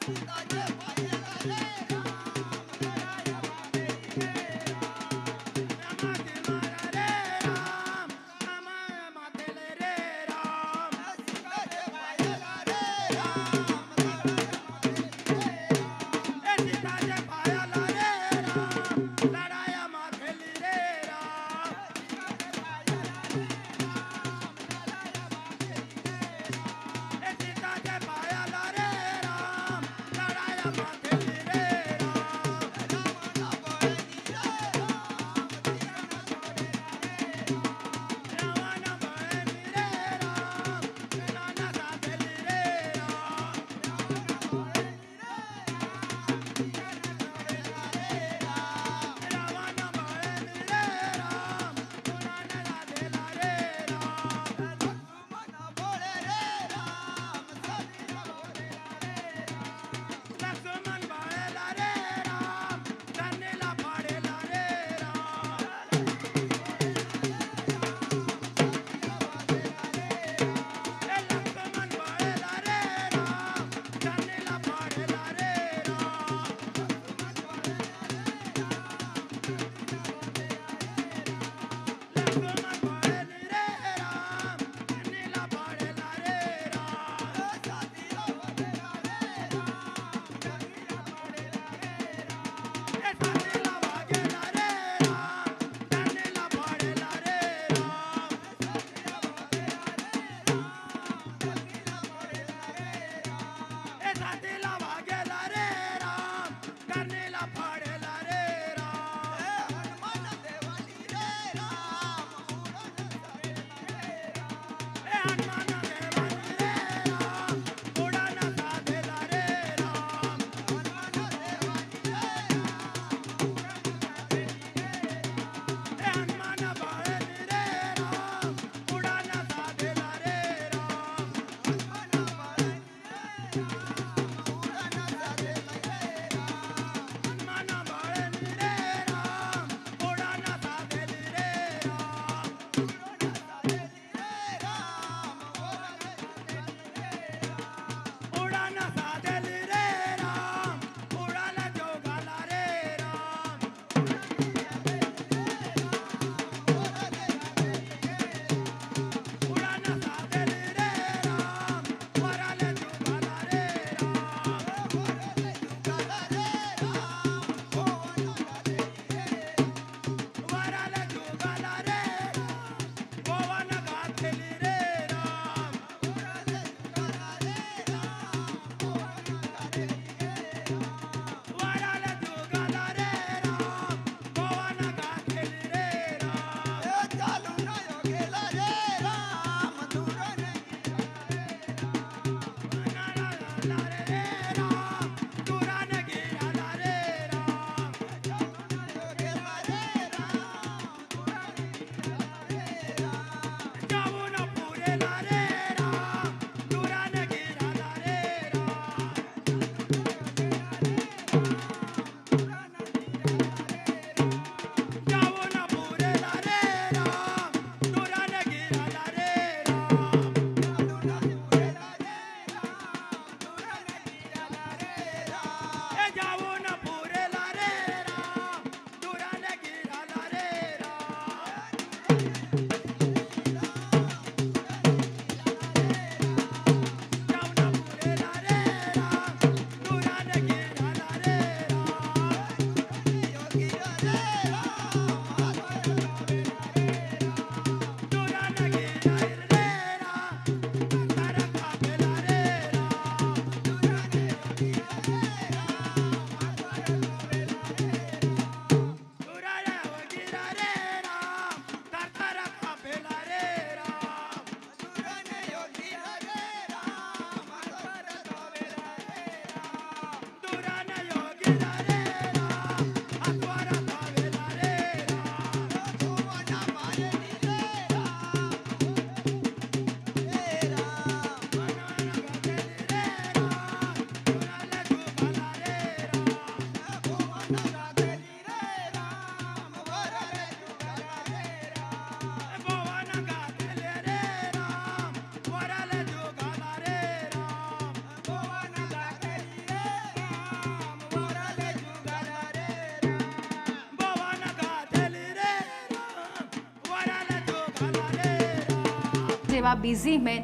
લડાયા જેવા બિઝી મેન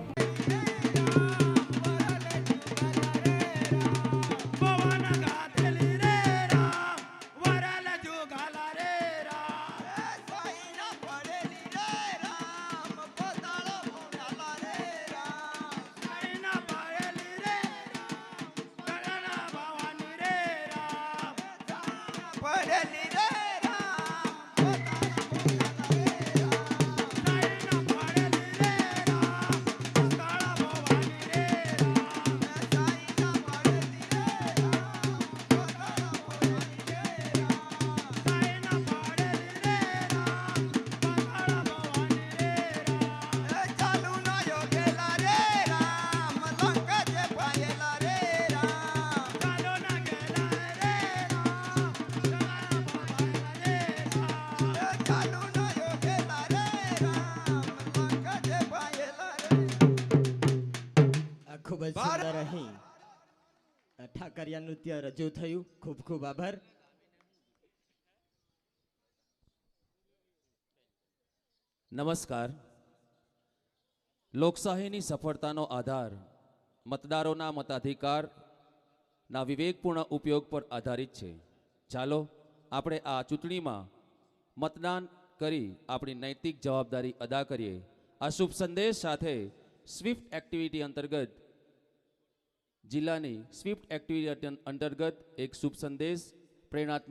પવન ગાતેલી રે રામ વરલ જુગાલા રે રામ સાઈના પડેલી રે રામ પોતાળો મોડાલા રે રામ સાઈના પડેલી રે રામ ગણના ભવાની રે રામ પડેલી રે રામ પોતાળો મોડાલા રે રામ સાઈના પડેલી રે રામ પોતાળો ભવાની રે રામ સાઈના પડેલી રે ચાલુ ના યોગેલા રે રામ લંકા જે પાયેલા રે રામ ચાલુ ના ગેલા રે રામ ચાલુ ના યોગેલા રે રામ લંકા જે પાયેલા રે આ ખૂબ જ સુંદર અહીં ઠાકરિયા નૃત્ય રજૂ થયું. ખૂબ ખૂબ આભાર. નમસ્કાર. લોકશાહીની સફળતાનો આધાર મતદારોના મતાધિકારના વિવેકપૂર્ણ ઉપયોગ પર આધારિત છે. ચાલો આપણે આ ચૂંટણીમાં મતદાન કરી આપણી નૈતિક જવાબદારી અદા કરીએ. આ શુભ સંદેશ સાથે સ્વિફ્ટ એક્ટિવિટી અંતર્ગત જિલ્લાની સ્વિફ્ટ એક્ટિવિટી અંતર્ગત એક શુભ સંદેશ પ્રેરણાત્મક